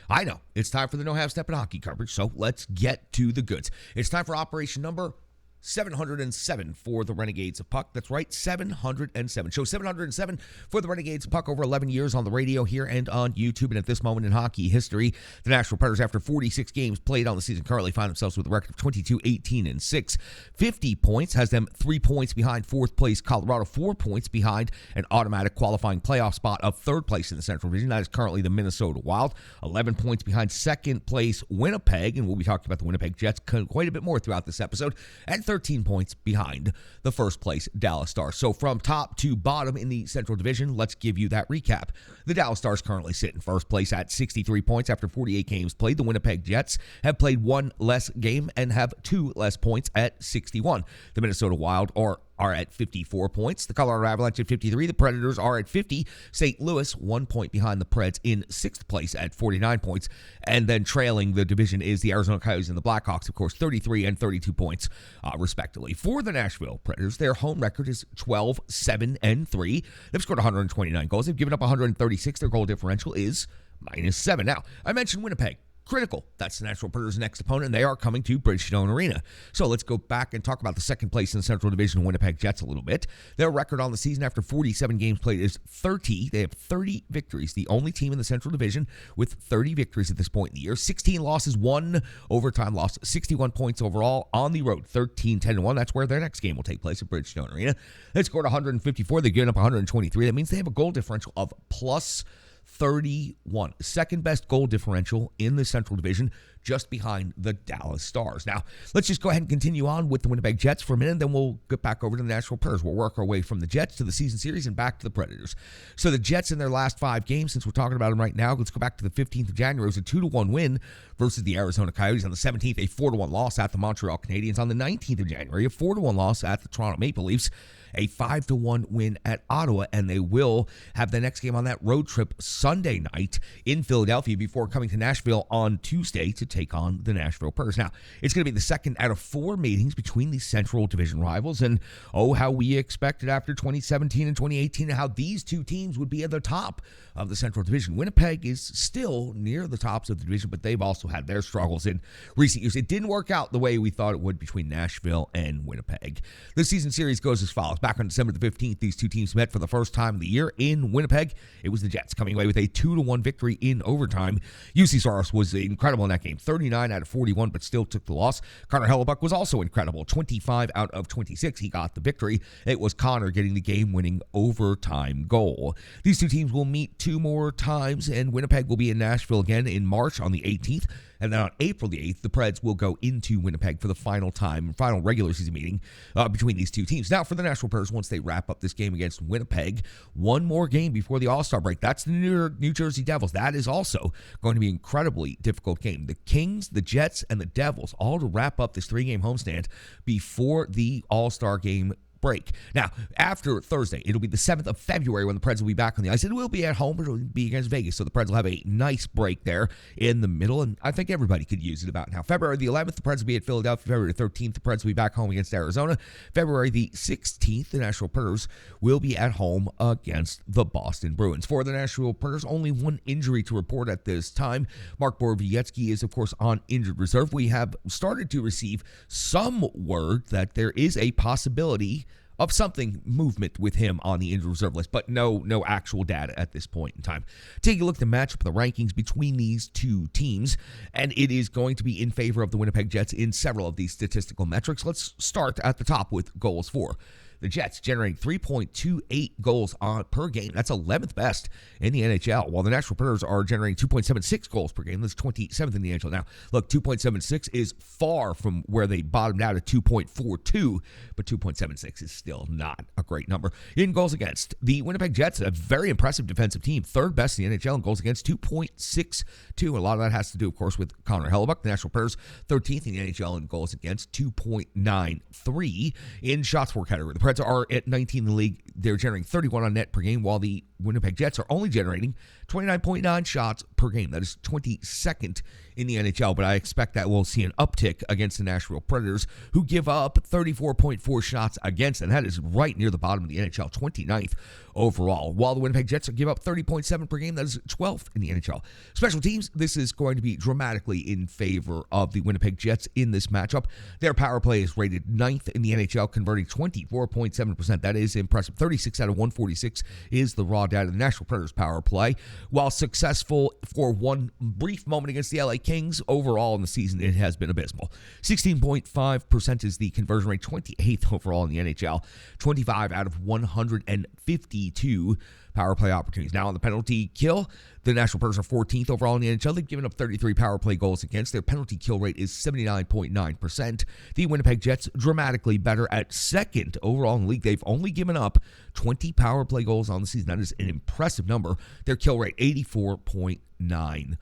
I know, it's time for the No Half Step in Hockey coverage, so let's get to the goods. It's time for Operation Number 707 for the Renegades of Puck. That's right, 707. Show 707 for the Renegades of Puck over 11 years on the radio here and on YouTube. And at this moment in hockey history, the Nashville Predators, after 46 games played on the season, currently find themselves with a record of 22-18-6. 50 points has them 3 points behind fourth place Colorado, 4 points behind an automatic qualifying playoff spot of third place in the Central Division. That is currently the Minnesota Wild. 11 points behind second place Winnipeg, and we'll be talking about the Winnipeg Jets quite a bit more throughout this episode. And 13 points behind the first place Dallas Stars. So from top to bottom in the Central Division, let's give you that recap. The Dallas Stars currently sit in first place at 63 points after 48 games played. The Winnipeg Jets have played one less game and have 2 less points at 61. The Minnesota Wild are at 54 points. The Colorado Avalanche at 53. The Predators are at 50. St. Louis, 1 point behind the Preds in 6th place at 49 points. And then trailing the division is the Arizona Coyotes and the Blackhawks, of course, 33 and 32 points, respectively. For the Nashville Predators, their home record is 12-7-3. They've scored 129 goals. They've given up 136. Their goal differential is -7. Now, I mentioned Winnipeg. Critical. That's the Nashville Predators' next opponent, and they are coming to Bridgestone Arena. So let's go back and talk about the second place in the Central Division, Winnipeg Jets, a little bit. Their record on the season after 47 games played is 30. They have 30 victories. The only team in the Central Division with 30 victories at this point in the year. 16 losses, 1 overtime loss, 61 points overall on the road, 13-10-1. That's where their next game will take place at Bridgestone Arena. They scored 154. They've given up 123. That means they have a goal differential of plus 31. Second best goal differential in the Central Division, just behind the Dallas Stars. Now, let's just go ahead and continue on with the Winnipeg Jets for a minute, then we'll get back over to the Nashville Predators. We'll work our way from the Jets to the season series and back to the Predators. So the Jets in their last 5 games, since we're talking about them right now, let's go back to the 15th of January. It was a 2-1 win versus the Arizona Coyotes. On the 17th, a 4-1 loss at the Montreal Canadiens. On the 19th of January, a 4-1 loss at the Toronto Maple Leafs. A 5-1 win at Ottawa, and they will have the next game on that road trip Sunday night in Philadelphia before coming to Nashville on Tuesday to take on the Nashville Predators. Now, it's going to be the second out of 4 meetings between these Central Division rivals, and how we expected after 2017 and 2018 how these two teams would be at the top of the Central Division. Winnipeg is still near the tops of the division, but they've also had their struggles in recent years. It didn't work out the way we thought it would between Nashville and Winnipeg. The season series goes as follows. Back on December the 15th, these two teams met for the first time of the year in Winnipeg. It was the Jets coming away with a 2-1 victory in overtime. UC Saros was incredible in that game, 39 out of 41, but still took the loss. Connor Hellebuck was also incredible, 25 out of 26. He got the victory. It was Connor getting the game-winning overtime goal. These two teams will meet 2 more times, and Winnipeg will be in Nashville again in March on the 18th. And then on April the 8th, the Preds will go into Winnipeg for the final regular season meeting between these two teams. Now, for the Nashville Predators, once they wrap up this game against Winnipeg, one more game before the All-Star break. That's the New Jersey Devils. That is also going to be an incredibly difficult game. The Kings, the Jets, and the Devils all to wrap up this 3-game homestand before the All-Star game break. Now, after Thursday, it'll be the 7th of February when the Preds will be back on the ice. It will be at home, but it'll be against Vegas, so the Preds will have a nice break there in the middle, and I think everybody could use it about now. February the 11th, the Preds will be at Philadelphia. February 13th, the Preds will be back home against Arizona. February the 16th, the Nashville Predators will be at home against the Boston Bruins. For the Nashville Predators, only one injury to report at this time. Mark Borowiecki is, of course, on injured reserve. We have started to receive some word that there is a possibility of something movement with him on the injured reserve list, but no actual data at this point in time. Take a look at the matchup of the rankings between these two teams, and it is going to be in favor of the Winnipeg Jets in several of these statistical metrics. Let's start at the top with goals for. The Jets generating 3.28 goals per game. That's 11th best in the NHL, while the Nashville Predators are generating 2.76 goals per game. That's 27th in the NHL. Now, look, 2.76 is far from where they bottomed out at 2.42, but 2.76 is still not a great number. In goals against, the Winnipeg Jets, a very impressive defensive team, 3rd best in the NHL in goals against, 2.62. A lot of that has to do, of course, with Connor Hellebuck. The Nashville Predators, 13th in the NHL in goals against, 2.93. In shots for category, the Preds are at 19 in the league. They're generating 31 on net per game, while the Winnipeg Jets are only generating 29.9 shots per game. That is 22nd in the NHL, but I expect that we'll see an uptick against the Nashville Predators, who give up 34.4 shots against, and that is right near the bottom of the NHL, 29th overall. While the Winnipeg Jets give up 30.7 per game, that is 12th in the NHL. Special teams, this is going to be dramatically in favor of the Winnipeg Jets in this matchup. Their power play is rated 9th in the NHL, converting 24.7%. That is impressive. 36 out of 146 is the raw data. The Nashville Predators power play, while successful for one brief moment against the LA Kings, overall in the season it has been abysmal. 16.5% is the conversion rate, 28th overall in the NHL. 25 out of 152 power play opportunities. Now on the penalty kill, the Nashville Predators are 14th overall in the NHL. They've given up 33 power play goals against. Their penalty kill rate is 79.9%. The Winnipeg Jets dramatically better at second overall in the league. They've only given up 20 power play goals on the season. That is an impressive number. Their kill rate, 84.9%.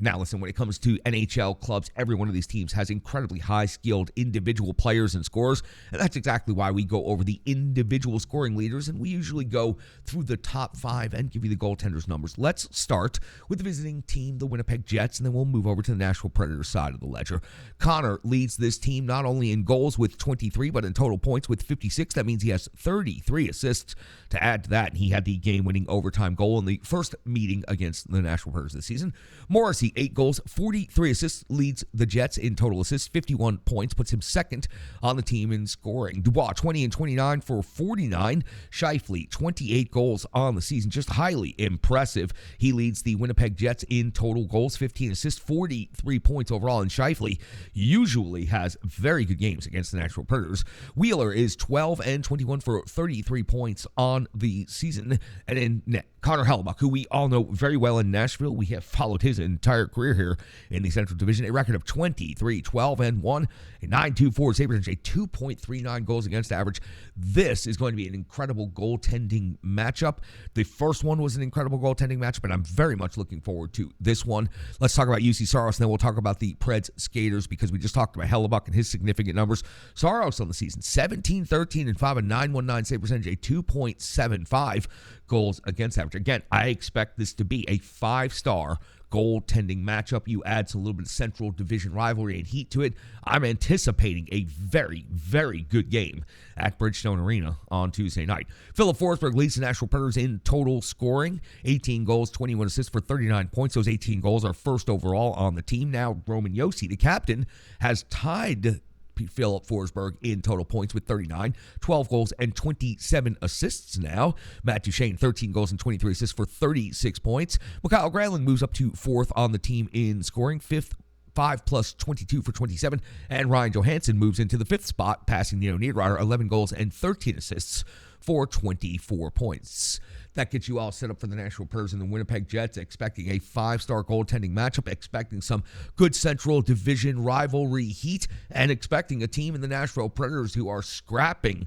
Now, listen, when it comes to NHL clubs, every one of these teams has incredibly high-skilled individual players and scorers, and that's exactly why we go over the individual scoring leaders, and we usually go through the top 5 and give you the goaltenders' numbers. Let's start with the visiting team, the Winnipeg Jets, and then we'll move over to the Nashville Predators side of the ledger. Connor leads this team not only in goals with 23, but in total points with 56. That means he has 33 assists to add to that, and he had the game-winning overtime goal in the first meeting against the Nashville Predators this season. Morrissey, 8 goals, 43 assists, leads the Jets in total assists. 51 points, puts him second on the team in scoring. Dubois, 20 and 29 for 49. Scheifele, 28 goals on the season, just highly impressive. He leads the Winnipeg Jets in total goals, 15 assists, 43 points overall, and Scheifele usually has very good games against the Nashville Predators. Wheeler is 12 and 21 for 33 points on the season. And in net, Connor Hellebuck, who we all know very well in Nashville. We have followed his entire career here in the Central Division. A record of 23, 12, and 1, a 9.24 save percentage, a 2.39 goals against average. This is going to be an incredible goaltending matchup. The first one was an incredible goaltending matchup, and I'm very much looking forward to this one. Let's talk about UC Saros, and then we'll talk about the Preds skaters, because we just talked about Hellebuck and his significant numbers. Saros on the season, 17, 13, and 5, a 9.19 save percentage, a 2.75 goals against average. Again, I expect this to be a 5-star goaltending matchup. You add some little bit of Central Division rivalry and heat to it. I'm anticipating a very, very good game at Bridgestone Arena on Tuesday night. Philip Forsberg leads the Nashville Predators in total scoring, 18 goals, 21 assists for 39 points. Those 18 goals are first overall on the team. Now, Roman Josi, the captain, has tied Philip Forsberg in total points with 39, 12 goals and 27 assists now. Matt Duchene, 13 goals and 23 assists for 36 points. Mikhail Granlund moves up to 4th on the team in scoring, 5th, 5 plus 22 for 27. And Ryan Johansson moves into the 5th spot, passing Nino Niederreiter, 11 goals and 13 assists for 24 points. That gets you all set up for the Nashville Predators and the Winnipeg Jets, expecting a 5-star goaltending matchup, expecting some good Central Division rivalry heat, and expecting a team in the Nashville Predators who are scrapping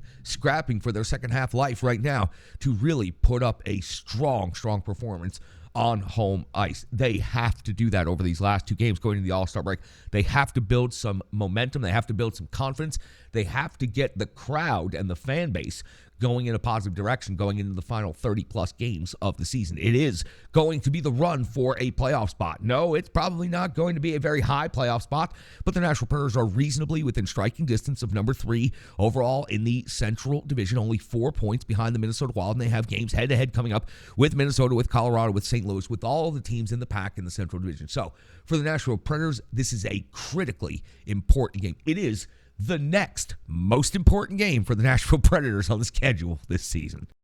for their second half life right now to really put up a strong performance on home ice. They have to do that over these last 2 games going into the All-Star break. They have to build some momentum. They have to build some confidence. They have to get the crowd and the fan base going in a positive direction going into the final 30-plus games of the season. It is going to be the run for a playoff spot. No, it's probably not going to be a very high playoff spot, but the Nashville Predators are reasonably within striking distance of number 3 overall in the Central Division, only 4 points behind the Minnesota Wild, and they have games head-to-head coming up with Minnesota, with Colorado, with St. Louis, with all the teams in the pack in the Central Division. So, for the Nashville Predators, this is a critically important game. It is the next most important game for the Nashville Predators on the schedule this season.